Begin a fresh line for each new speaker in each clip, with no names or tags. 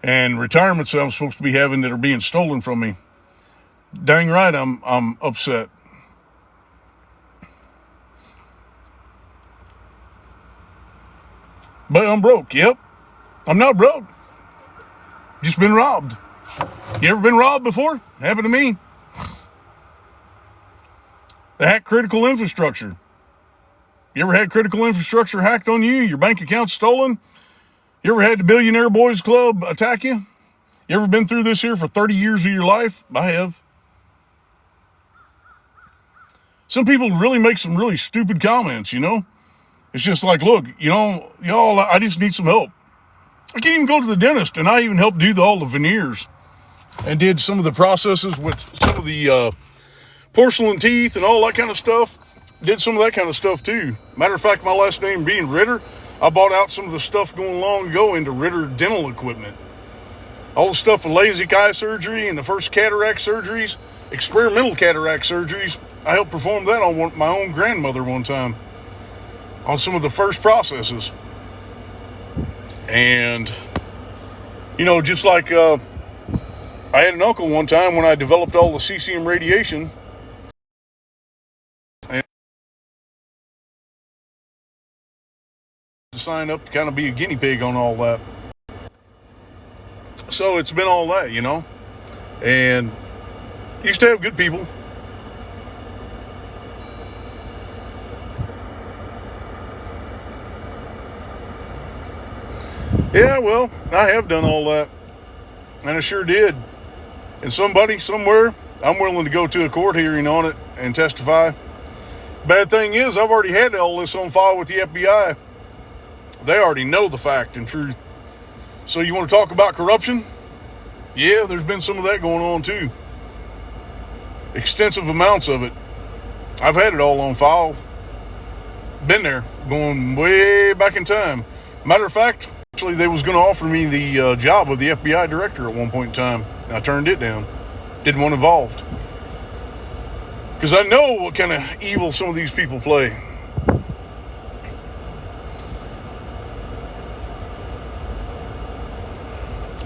and retirements that I'm supposed to be having that are being stolen from me. Dang right, I'm upset. But I'm broke. Yep, I'm not broke. Just been robbed. You ever been robbed before? Happened to me. They hack critical infrastructure. You ever had critical infrastructure hacked on you? Your bank account stolen? You ever had the Billionaire Boys Club attack you? You ever been through this here for 30 years of your life? I have. Some people really make some really stupid comments, you know? It's just like, look, you know, y'all, I just need some help. I can't even go to the dentist, and I even helped do all the veneers and did some of the processes with some of the porcelain teeth and all that kind of stuff. Did some of that kind of stuff too. Matter of fact, my last name being Ritter, I bought out some of the stuff going long ago into Ritter dental equipment. All the stuff for LASIK eye surgery and the first cataract surgeries, experimental cataract surgeries, I helped perform that on my own grandmother one time on some of the first processes. And, you know, just like I had an uncle one time when I developed all the cesium radiation. And to sign up to kind of be a guinea pig on all that. So it's been all that, you know. And used to have good people. Yeah, well, I have done all that. And I sure did. And somebody, somewhere, I'm willing to go to a court hearing on it and testify. Bad thing is, I've already had all this on file with the FBI. They already know the fact and truth. So you want to talk about corruption? Yeah, there's been some of that going on too. Extensive amounts of it. I've had it all on file. Been there, going way back in time. Matter of fact, actually, they was going to offer me the job of the FBI director at one point in time. I turned it down. Didn't want involved. Because I know what kind of evil some of these people play.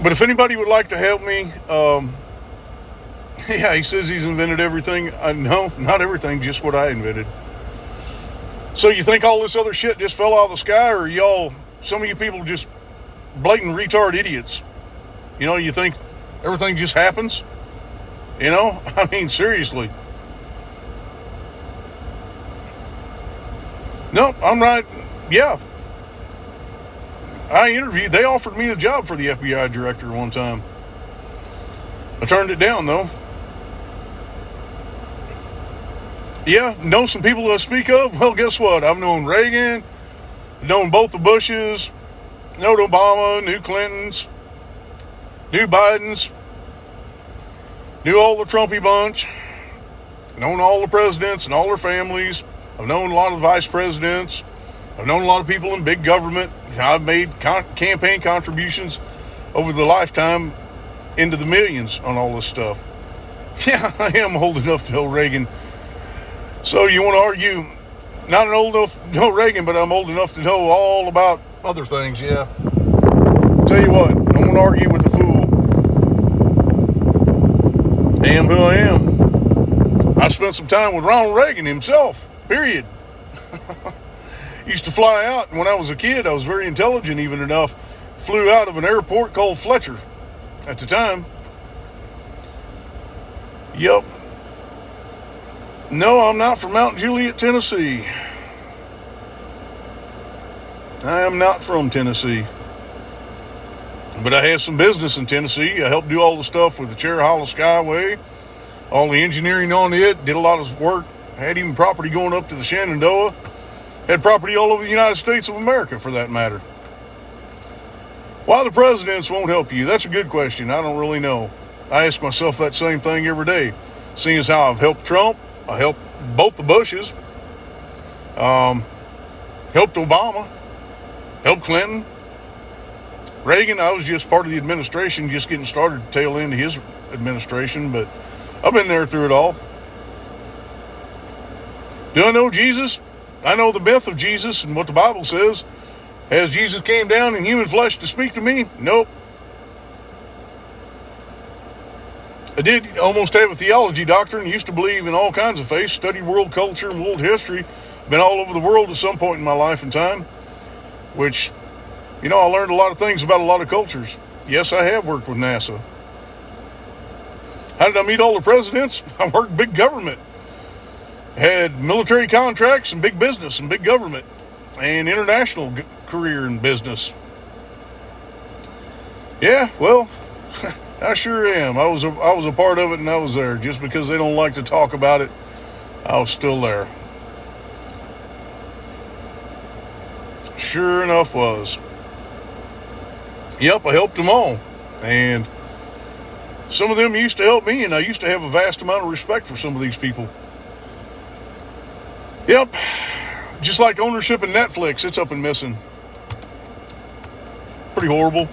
But if anybody would like to help me, yeah, he says he's invented everything. No, not everything, just what I invented. So you think all this other shit just fell out of the sky, or y'all, some of you people just blatant retard idiots? You know, you think everything just happens? You know, I mean, seriously. No, I'm right. Yeah. They offered me the job for the FBI director one time. I turned it down, though. Yeah, know some people to speak of? Well, guess what? I've known Reagan, known both the Bushes, known Obama, knew Clintons, knew Bidens, knew all the Trumpy bunch, known all the presidents and all their families. I've known a lot of the vice presidents. I've known a lot of people in big government. I've made campaign contributions over the lifetime into the millions on all this stuff. Yeah, I am old enough to know Reagan. So you want to argue, not old enough to know Reagan, but I'm old enough to know all about other things, yeah. Tell you what, don't want to argue with a fool. I am who I am. I spent some time with Ronald Reagan himself, period. Used to fly out, and when I was a kid, I was very intelligent even enough. Flew out of an airport called Fletcher at the time. Yep. No, I'm not from Mount Juliet, Tennessee. I am not from Tennessee. But I had some business in Tennessee. I helped do all the stuff with the Cherry Hollow Skyway, all the engineering on it, did a lot of work, had even property going up to the Shenandoah, had property all over the United States of America, for that matter. Why the presidents won't help you? That's a good question. I don't really know. I ask myself that same thing every day. Seeing as how I've helped Trump, I helped both the Bushes, helped Obama, helped Clinton, Reagan. I was just part of the administration, just getting started tail end of his administration, but I've been there through it all. Do I know Jesus? I know the myth of Jesus and what the Bible says. Has Jesus came down in human flesh to speak to me? Nope. I did almost have a theology doctorate and used to believe in all kinds of faiths, studied world culture and world history, been all over the world at some point in my life and time, which, I learned a lot of things about a lot of cultures. Yes, I have worked with NASA. How did I meet all the presidents? I worked big government. Had military contracts and big business and big government and international career in business. Yeah, well, I sure am. I was a part of it, and I was there. Just because they don't like to talk about it, I was still there. Sure enough was. Yep, I helped them all. And some of them used to help me, and I used to have a vast amount of respect for some of these people. Yep, just like ownership in Netflix, it's up and missing. Pretty horrible.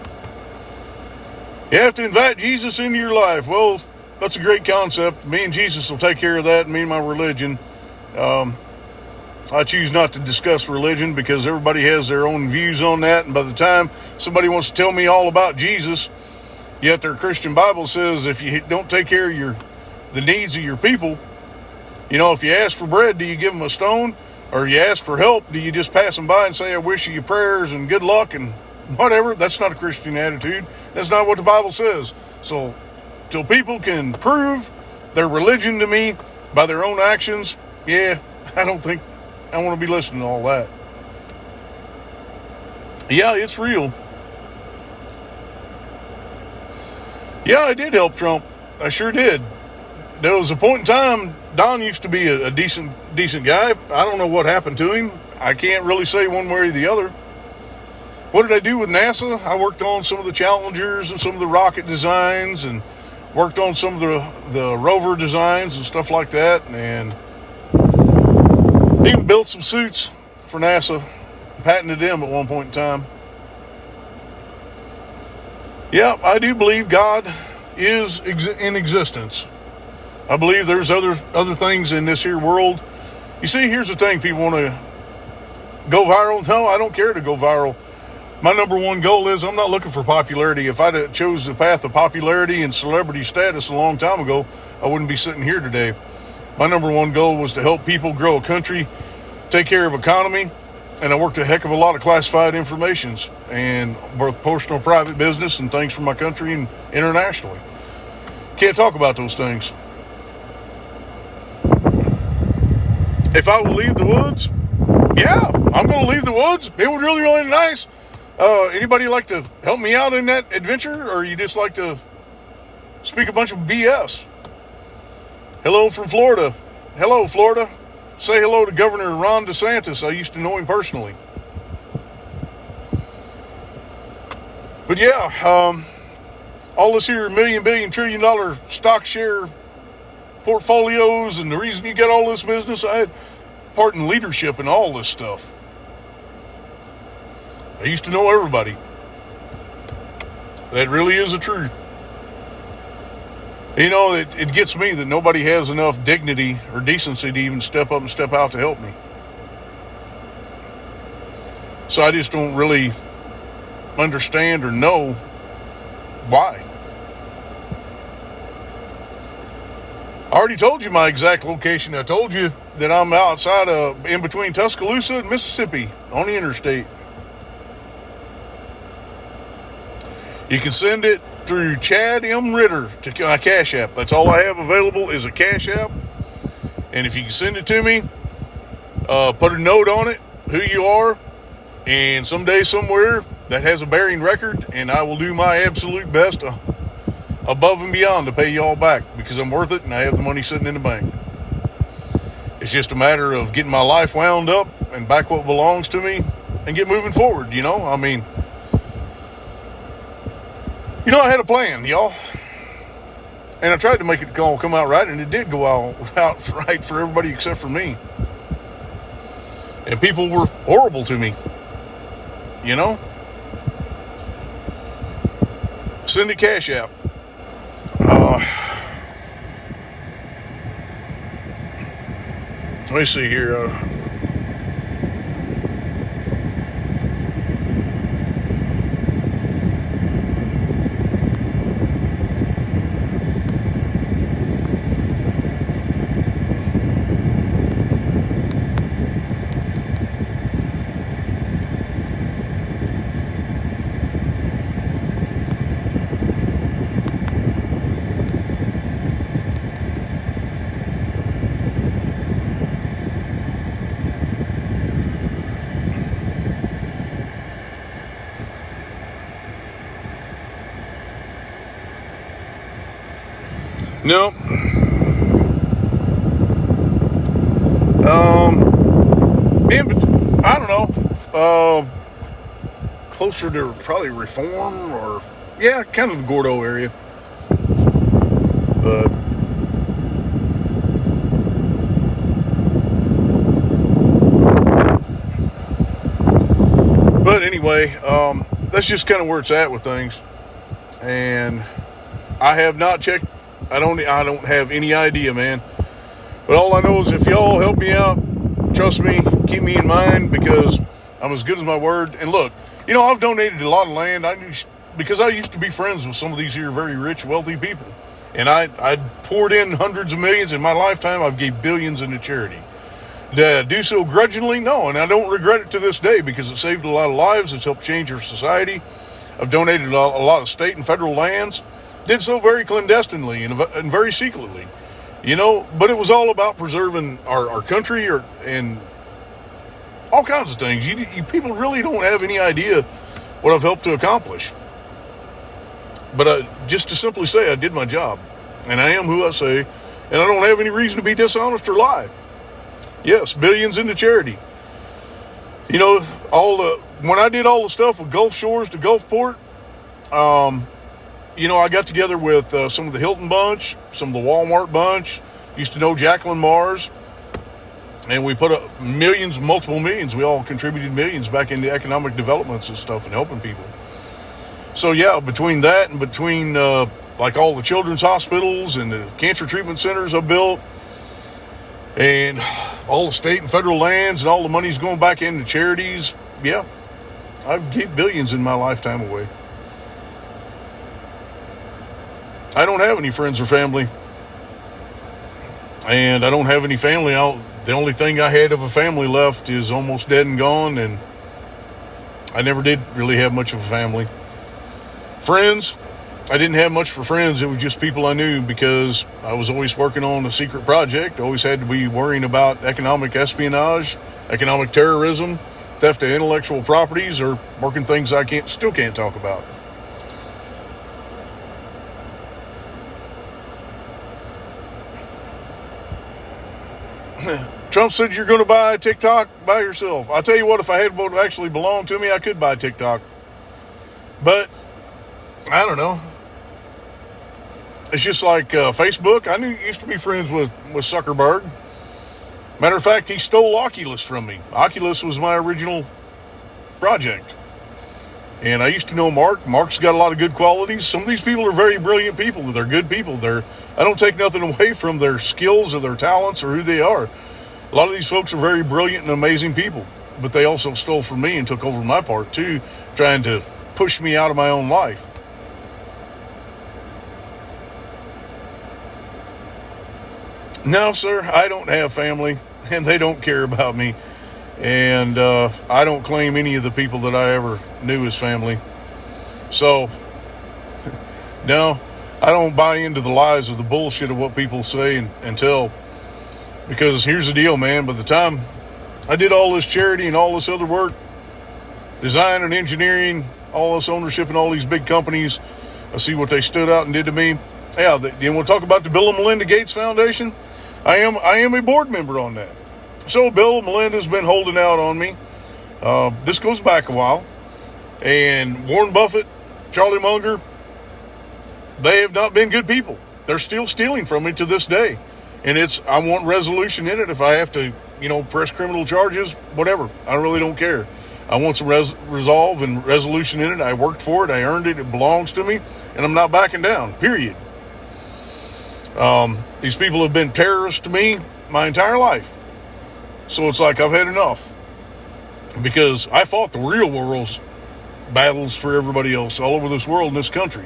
You have to invite Jesus into your life. Well, that's a great concept. Me and Jesus will take care of that, and me and my religion. I choose not to discuss religion because everybody has their own views on that, and by the time somebody wants to tell me all about Jesus, yet their Christian Bible says if you don't take care of the needs of your people, if you ask for bread, do you give them a stone? Or you ask for help, do you just pass them by and say, I wish you prayers and good luck and whatever? That's not a Christian attitude. That's not what the Bible says. So, till people can prove their religion to me by their own actions, I don't think I want to be listening to all that. Yeah, it's real. Yeah, I did help Trump. I sure did. There was a point in time, Don used to be a decent guy. I don't know what happened to him. I can't really say one way or the other. What did I do with NASA? I worked on some of the Challengers and some of the rocket designs and worked on some of the rover designs and stuff like that, and even built some suits for NASA, patented them at one point in time. Yeah, I do believe God is in existence. I believe there's other things in this here world. You see, here's the thing, people want to go viral. No, I don't care to go viral. My number one goal is I'm not looking for popularity. If I'd chose the path of popularity and celebrity status a long time ago, I wouldn't be sitting here today. My number one goal was to help people grow a country, take care of economy, and I worked a heck of a lot of classified informations and both personal, private business and things for my country and internationally. Can't talk about those things. If I will leave the woods, yeah, I'm going to leave the woods. It would really, really nice. Anybody like to help me out in that adventure, or you just like to speak a bunch of BS? Hello from Florida. Hello, Florida. Say hello to Governor Ron DeSantis. I used to know him personally. But yeah, all this here million, billion, $1 trillion stock share portfolios, and the reason you get all this business, I had part in leadership and all this stuff. I used to know everybody. That really is the truth. It gets me that nobody has enough dignity or decency to even step up and step out to help me. So I just don't really understand or know why. I already told you my exact location. I told you that I'm outside in between Tuscaloosa and Mississippi on the interstate. You can send it through Chad M. Ritter to my Cash App. That's all I have available is a Cash App. And if you can send it to me, put a note on it, who you are, and someday somewhere that has a bearing record, and I will do my absolute best above and beyond to pay you all back because I'm worth it and I have the money sitting in the bank. It's just a matter of getting my life wound up and back what belongs to me and get moving forward, I had a plan, y'all. And I tried to make it all come out right, and it did go out right for everybody except for me. And people were horrible to me. Send a Cash App. Let me see here. No. I don't know. Closer to probably Reform or, yeah, kind of the Gordo area. But anyway, that's just kind of where it's at with things. And I have not checked. I don't have any idea, man. But all I know is if y'all help me out, trust me, keep me in mind, because I'm as good as my word. And look, I've donated a lot of land. Because I used to be friends with some of these here very rich, wealthy people. And I poured in hundreds of millions. In my lifetime, I've gave billions into charity. Did I do so grudgingly? No, and I don't regret it to this day, because it saved a lot of lives. It's helped change our society. I've donated a lot of state and federal lands. Did so very clandestinely and very secretly. But it was all about preserving our country and all kinds of things. You people really don't have any idea what I've helped to accomplish. But just to simply say I did my job, and I am who I say, and I don't have any reason to be dishonest or lie. Yes, billions into charity. When I did all the stuff with Gulf Shores to Gulfport, I got together with some of the Hilton bunch, some of the Walmart bunch, used to know Jacqueline Mars, and we put up millions, multiple millions. We all contributed millions back into economic developments and stuff and helping people. So yeah, between that and between like all the children's hospitals and the cancer treatment centers I built, and all the state and federal lands and all the money's going back into charities, yeah, I've gave billions in my lifetime away. I don't have any friends or family. And I don't have any family out. The only thing I had of a family left is almost dead and gone, and I never did really have much of a family. Friends, I didn't have much for friends. It was just people I knew, because I was always working on a secret project. I always had to be worrying about economic espionage, economic terrorism, theft of intellectual properties, or working things I still can't talk about. Trump said you're going to buy TikTok by yourself. I'll tell you what, if I had what actually belonged to me, I could buy TikTok. But I don't know. It's just like Facebook. I used to be friends with Zuckerberg. Matter of fact, he stole Oculus from me. Oculus was my original project. And I used to know Mark. Mark's got a lot of good qualities. Some of these people are very brilliant people. They're good people. I don't take nothing away from their skills or their talents or who they are. A lot of these folks are very brilliant and amazing people. But they also stole from me and took over my part too, trying to push me out of my own life. No, sir, I don't have family, and they don't care about me. And I don't claim any of the people that I ever knew as family. So, no, I don't buy into the lies of the bullshit of what people say and tell. Because here's the deal, man. By the time I did all this charity and all this other work, design and engineering, all this ownership in all these big companies, I see what they stood out and did to me. Yeah, you want to talk about the Bill and Melinda Gates Foundation? I am a board member on that. So Bill and Melinda's been holding out on me. This goes back a while. And Warren Buffett, Charlie Munger, they have not been good people. They're still stealing from me to this day. And I want resolution in it. If I have to, press criminal charges, whatever. I really don't care. I want some resolve and resolution in it. I worked for it. I earned it. It belongs to me. And I'm not backing down, period. These people have been terrorists to me my entire life. So it's like I've had enough. Because I fought the real world's battles for everybody else all over this world and this country.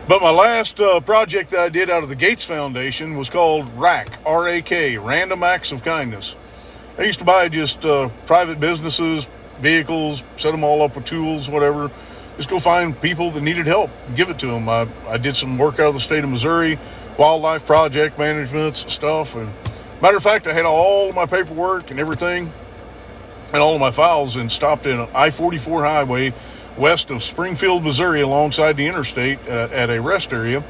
But my last project that I did out of the Gates Foundation was called RAK, R-A-K, Random Acts of Kindness. I used to buy just private businesses, vehicles, set them all up with tools, whatever. Just go find people that needed help and give it to them. I did some work out of the state of Missouri, wildlife project management stuff. And matter of fact, I had all of my paperwork and everything and all of my files and stopped in an I-44 highway west of Springfield, Missouri, alongside the interstate at a rest area,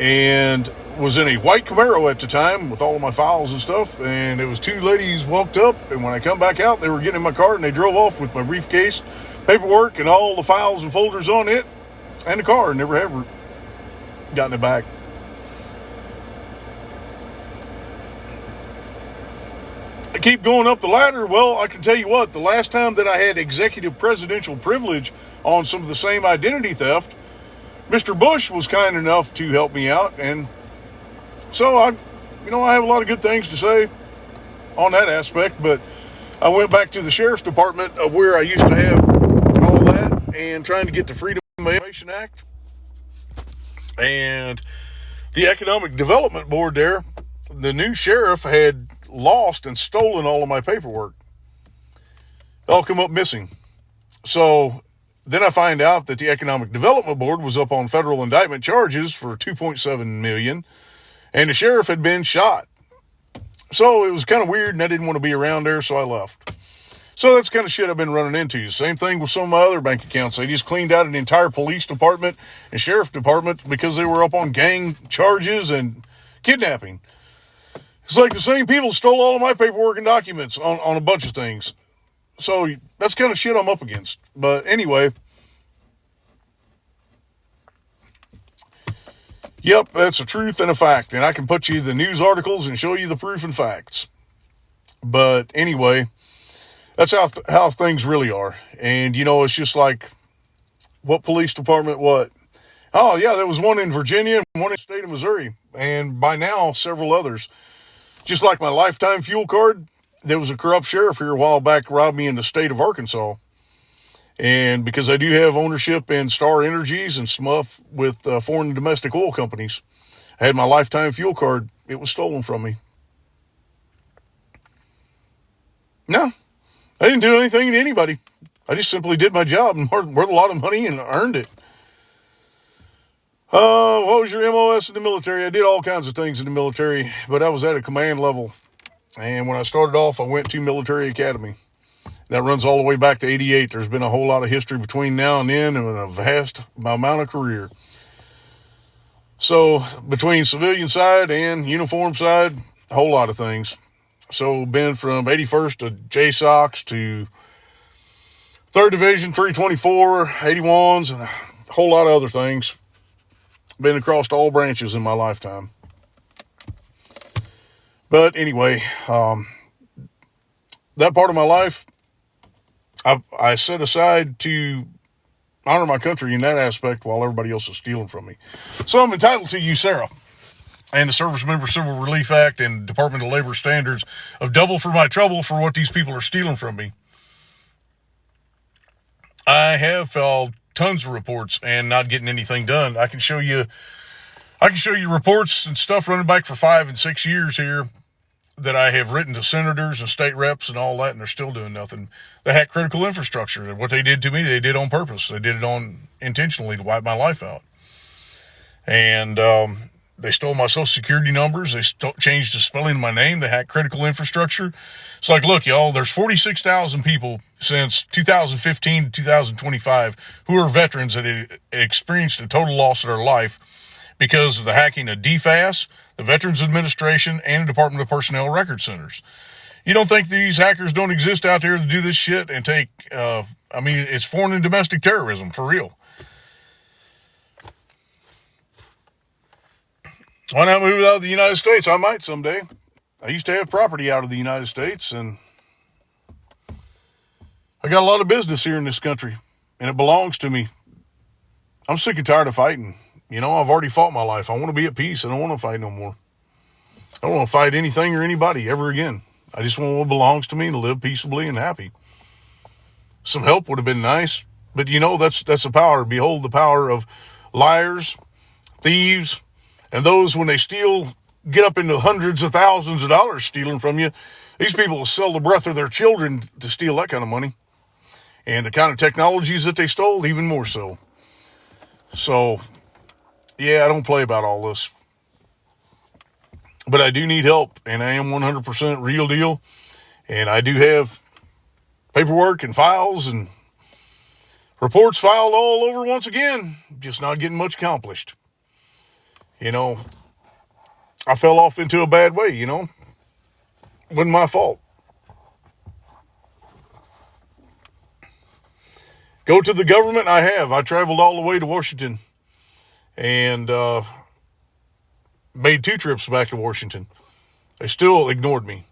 and was in a white Camaro at the time with all of my files and stuff. And it was two ladies walked up, and when I come back out, they were getting in my car and they drove off with my briefcase, paperwork, and all the files and folders on it, and the car. Never have gotten it back. I keep going up the ladder. Well, I can tell you what, the last time that I had executive presidential privilege on some of the same identity theft, Mr. Bush was kind enough to help me out. And so I have a lot of good things to say on that aspect, but I went back to the sheriff's department of where I used to have all that and trying to get the Freedom of Information Act and the Economic Development Board there. The new sheriff had lost and stolen all of my paperwork. It all come up missing. So then I find out that the Economic Development Board was up on federal indictment charges for $2.7 million, and the sheriff had been shot. So it was kind of weird, and I didn't want to be around there, so I left. So that's the kind of shit I've been running into. Same thing with some of my other bank accounts. They just cleaned out an entire police department and sheriff department because they were up on gang charges and kidnapping. It's like the same people stole all of my paperwork and documents on a bunch of things. So that's kind of shit I'm up against. But anyway, yep, that's a truth and a fact. And I can put you the news articles and show you the proof and facts. But anyway, that's how things really are. And, it's just like, what police department, what? Oh, yeah, there was one in Virginia and one in the state of Missouri. And by now, several others. Just like my lifetime fuel card, there was a corrupt sheriff here a while back robbed me in the state of Arkansas. And because I do have ownership in Star Energies and SMUF with foreign and domestic oil companies, I had my lifetime fuel card. It was stolen from me. No, I didn't do anything to anybody. I just simply did my job and worth a lot of money and earned it. What was your MOS in the military? I did all kinds of things in the military, but I was at a command level. And when I started off, I went to military academy. That runs all the way back to 88. There's been a whole lot of history between now and then and a vast amount of career. So between civilian side and uniform side, a whole lot of things. So been from 81st to JSOX to 3rd Division, 324, 81s, and a whole lot of other things. Been across all branches in my lifetime. But anyway, that part of my life, I set aside to honor my country in that aspect while everybody else is stealing from me. So I'm entitled to USERRA and the Service Member Civil Relief Act and Department of Labor standards of double for my trouble for what these people are stealing from me. I have filed tons of reports and not getting anything done. I can show you reports and stuff running back for 5 and 6 years here that I have written to senators and state reps and all that, and they're still doing nothing. They hack critical infrastructure. What they did to me, they did on purpose. They did it intentionally to wipe my life out. And they stole my social security numbers. They changed the spelling of my name. They hacked critical infrastructure. It's like, look, y'all, there's 46,000 people since 2015 to 2025 who are veterans that experienced a total loss of their life because of the hacking of DFAS, the Veterans Administration, and the Department of Personnel Record Centers. You don't think these hackers don't exist out there to do this shit and take, it's foreign and domestic terrorism, for real. Why not move out of the United States? I might someday. I used to have property out of the United States, and I got a lot of business here in this country, and it belongs to me. I'm sick and tired of fighting. I've already fought my life. I want to be at peace. I don't want to fight no more. I don't want to fight anything or anybody ever again. I just want what belongs to me and to live peaceably and happy. Some help would have been nice, but that's the power. Behold the power of liars, thieves, and those when they steal, get up into hundreds of thousands of dollars stealing from you. These people will sell the breath of their children to steal that kind of money. And the kind of technologies that they stole, even more so. So, yeah, I don't play about all this. But I do need help, and I am 100% real deal. And I do have paperwork and files and Reports filed all over once again, just not getting much accomplished. You know, I fell off into a bad way, Wasn't my fault. Go to the government, I have. I traveled all the way to Washington and made 2 trips back to Washington. They still ignored me.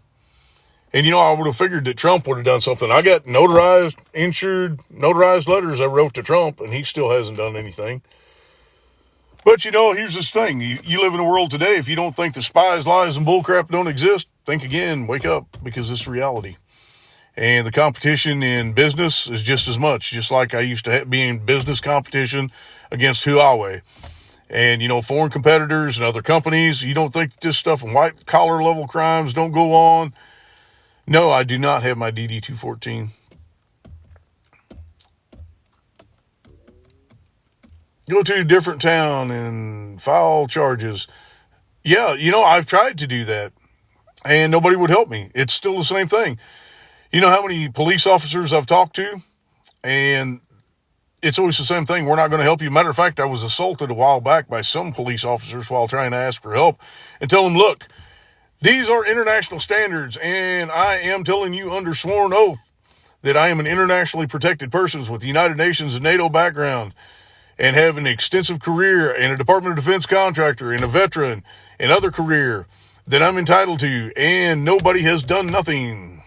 And, I would have figured that Trump would have done something. I got notarized, insured, notarized letters I wrote to Trump, and he still hasn't done anything. But, here's this thing. You live in a world today, if you don't think the spies, lies, and bullcrap don't exist, think again, wake up, because it's reality. And the competition in business is just as much, just like I used to be in business competition against Huawei. And, foreign competitors and other companies, you don't think this stuff in white-collar level crimes don't go on? No, I do not have my DD-214. Go to a different town and file charges. Yeah, I've tried to do that, and nobody would help me. It's still the same thing. You know how many police officers I've talked to? And it's always the same thing. We're not going to help you. Matter of fact, I was assaulted a while back by some police officers while trying to ask for help and tell them, look, these are international standards, and I am telling you under sworn oath that I am an internationally protected person with the United Nations and NATO background and have an extensive career and a Department of Defense contractor and a veteran and other career that I'm entitled to, and nobody has done nothing.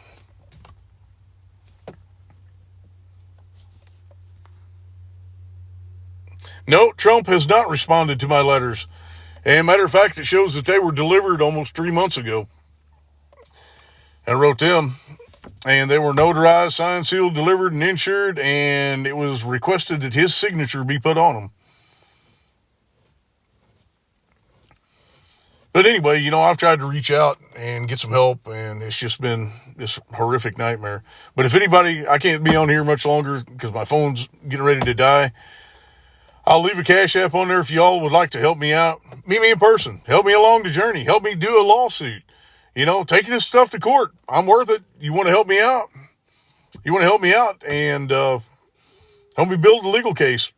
No, Trump has not responded to my letters. And matter of fact, it shows that they were delivered almost 3 months ago. I wrote them, and they were notarized, signed, sealed, delivered, and insured, and it was requested that his signature be put on them. But anyway, I've tried to reach out and get some help, and it's just been this horrific nightmare. But if anybody, I can't be on here much longer because my phone's getting ready to die. I'll leave a Cash App on there if y'all would like to help me out. Meet me in person. Help me along the journey. Help me do a lawsuit. Take this stuff to court. I'm worth it. You want to help me out? You want to help me out and help me build a legal case.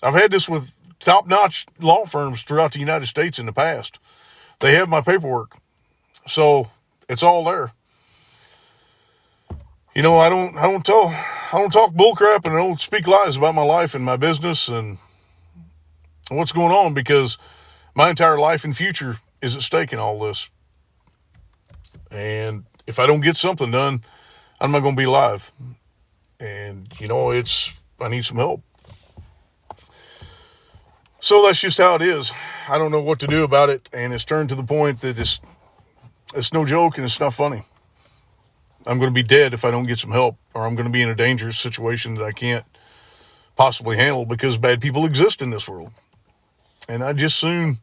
I've had this with top-notch law firms throughout the United States in the past. They have my paperwork. So it's all there. I don't talk bullcrap, and I don't speak lies about my life and my business and what's going on, because my entire life and future is at stake in all this. And if I don't get something done, I'm not going to be alive. And, I need some help. So that's just how it is. I don't know what to do about it. And it's turned to the point that it's no joke and it's not funny. I'm going to be dead if I don't get some help, or I'm going to be in a dangerous situation that I can't possibly handle, because bad people exist in this world. And I just soon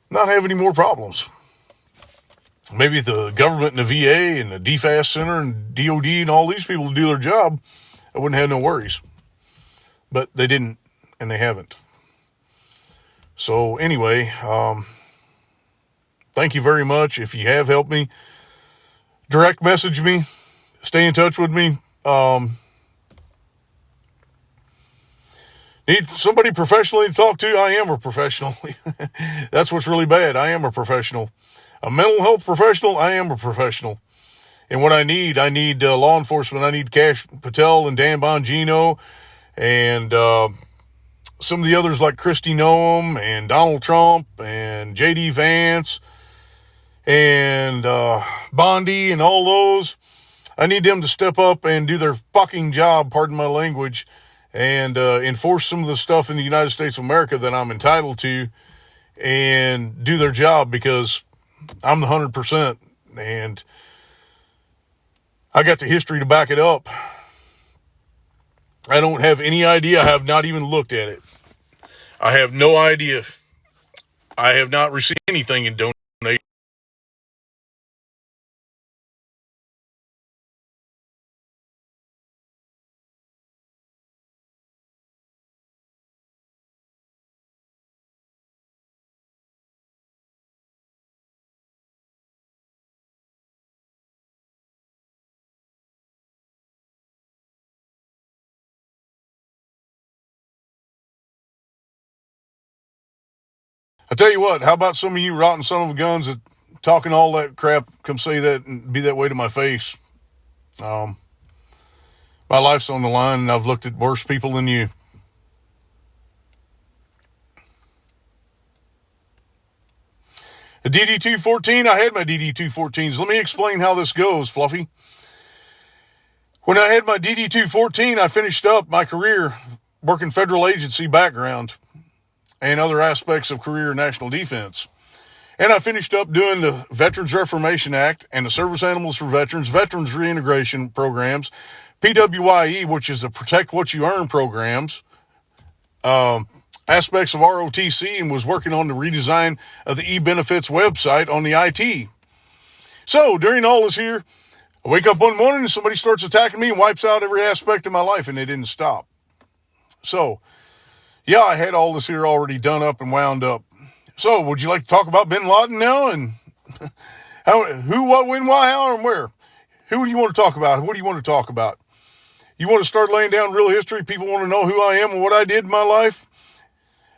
not have any more problems. Maybe the government and the VA and the DFAS Center and DOD and all these people to do their job, I wouldn't have no worries. But they didn't, and they haven't. So anyway, thank you very much. If you have helped me, direct message me, stay in touch with me. Need somebody professionally to talk to? I am a professional. That's what's really bad. I am a professional. A mental health professional? I am a professional. And what I need law enforcement. I need Kash Patel and Dan Bongino and some of the others like Kristi Noem and Donald Trump and J.D. Vance and Bondi and all those. I need them to step up and do their fucking job, pardon my language, and enforce some of the stuff in the United States of America that I'm entitled to, and do their job, because I'm the 100%, and I got the history to back it up. I don't have any idea. I have not even looked at it. I have no idea. I have not received anything in donation. I tell you what, how about some of you rotten son of a guns that talking all that crap, come say that and be that way to my face. My life's on the line, and I've looked at worse people than you. A DD-214, I had my DD-214s. Let me explain how this goes, Fluffy. When I had my DD-214, I finished up my career working federal agency background and other aspects of career national defense. And I finished up doing the Veterans Reformation Act and the Service Animals for Veterans, Veterans Reintegration Programs, PWIE, which is the Protect What You Earn programs, aspects of ROTC, and was working on the redesign of the e-benefits website on the IT. So during all this here, I wake up one morning and somebody starts attacking me and wipes out every aspect of my life, and they didn't stop. So, yeah, I had all this here already done up and wound up. So, would you like to talk about Bin Laden now? And who, what, when, why, how, and where? Who do you want to talk about? What do you want to talk about? You want to start laying down real history? People want to know who I am and what I did in my life?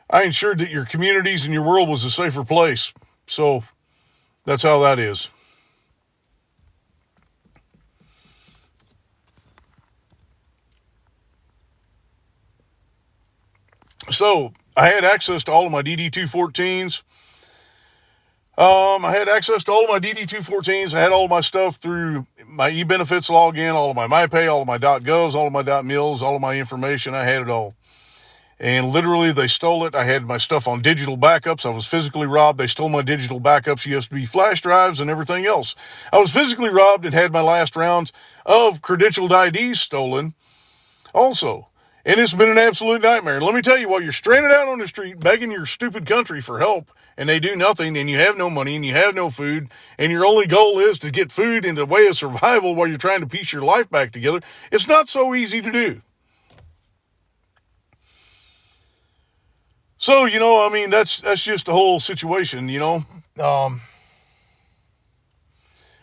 I ensured that your communities and your world was a safer place. So, that's how that is. So, I had access to all of my DD-214s. I had access to all of my DD-214s. I had all of my stuff through my e-benefits login, all of my MyPay, all of my .govs, all of my .mills, all of my information. I had it all. And literally, they stole it. I had my stuff on digital backups. I was physically robbed. They stole my digital backups, USB flash drives, and everything else. I was physically robbed and had my last rounds of credentialed IDs stolen also. And it's been an absolute nightmare. And let me tell you, while you're stranded out on the street begging your stupid country for help, and they do nothing, and you have no money, and you have no food, and your only goal is to get food in the way of survival while you're trying to piece your life back together, it's not so easy to do. So, I mean, that's just the whole situation,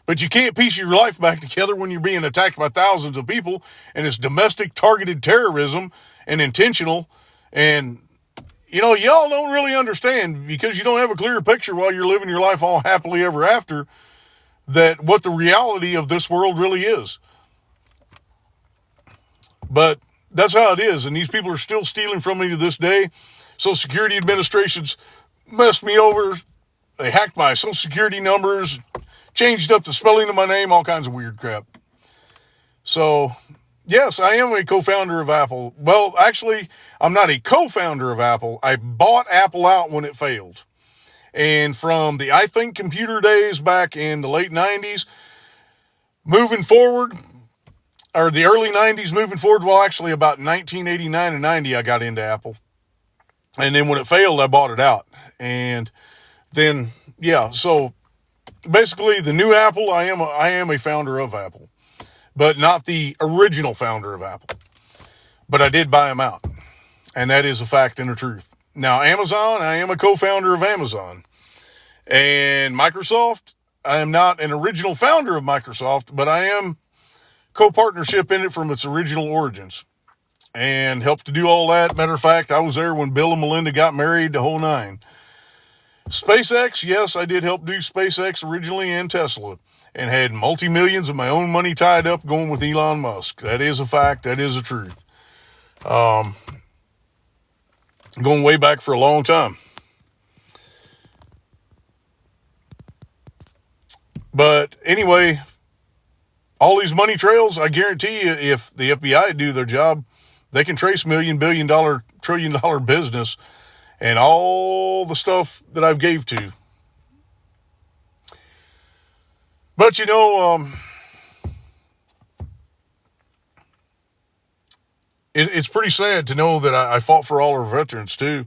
But you can't piece your life back together when you're being attacked by thousands of people, and it's domestic targeted terrorism and intentional. And, y'all don't really understand, because you don't have a clear picture while you're living your life all happily ever after, that what the reality of this world really is. But that's how it is. And these people are still stealing from me to this day. Social Security Administration's messed me over. They hacked my Social Security numbers, changed up the spelling of my name, all kinds of weird crap. So, yes, I am a co-founder of Apple. Well, actually, I'm not a co-founder of Apple. I bought Apple out when it failed. And from the I Think computer days back in the late 90s, moving forward, or the early 90s moving forward, well, actually about 1989 and 90, I got into Apple. And then when it failed, I bought it out. And then, so basically the new Apple, I am a founder of Apple, but not the original founder of Apple. But I did buy them out. And that is a fact and a truth. Now, Amazon, I am a co-founder of Amazon. And Microsoft, I am not an original founder of Microsoft, but I am co-partnership in it from its original origins. And helped to do all that. Matter of fact, I was there when Bill and Melinda got married, the whole nine. SpaceX, yes, I did help do SpaceX originally and Tesla. And had multi-millions of my own money tied up going with Elon Musk. That is a fact. That is a truth. Going way back for a long time. But anyway, all these money trails, I guarantee you, if the FBI do their job, they can trace $1 billion, trillion dollar business and all the stuff that I've gave to. But it's pretty sad to know that I fought for all our veterans too.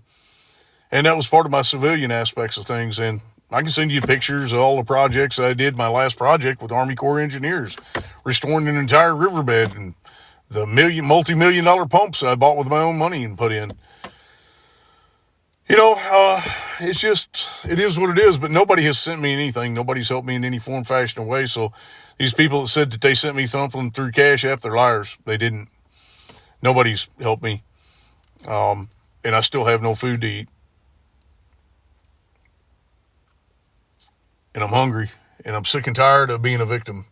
And that was part of my civilian aspects of things. And I can send you pictures of all the projects I did. My last project with Army Corps Engineers, restoring an entire riverbed, and the multi-million dollar pumps I bought with my own money and put in. It's just, it is what it is, but nobody has sent me anything. Nobody's helped me in any form, fashion, or way. So these people that said that they sent me something through Cash App, they're liars. They didn't. Nobody's helped me. And I still have no food to eat. and I'm hungry, and I'm sick and tired of being a victim.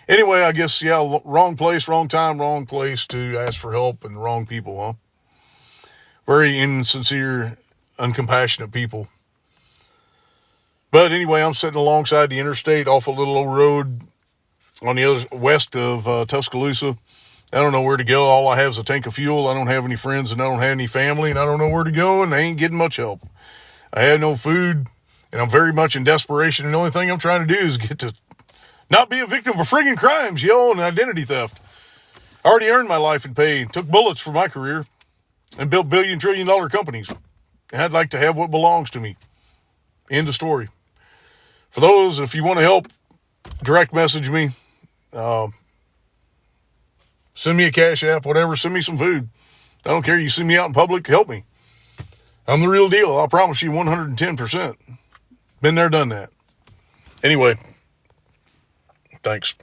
Anyway, I guess, yeah, wrong place, wrong time, wrong place to ask for help, and wrong people, huh? Very insincere, uncompassionate people. But anyway, I'm sitting alongside the interstate off a little old road on the other west of Tuscaloosa. I don't know where to go. All I have is a tank of fuel. I don't have any friends, and I don't have any family, and I don't know where to go, and I ain't getting much help. I have no food, and I'm very much in desperation, and the only thing I'm trying to do is get to not be a victim of friggin' crimes, and identity theft. I already earned my life in pay, took bullets for my career, and built billion-trillion-dollar companies. And I'd like to have what belongs to me. End of story. For those, if you want to help, direct message me. Send me a Cash App, whatever. Send me some food. I don't care. You see me out in public, help me. I'm the real deal. I promise you 110%. Been there, done that. Anyway, thanks.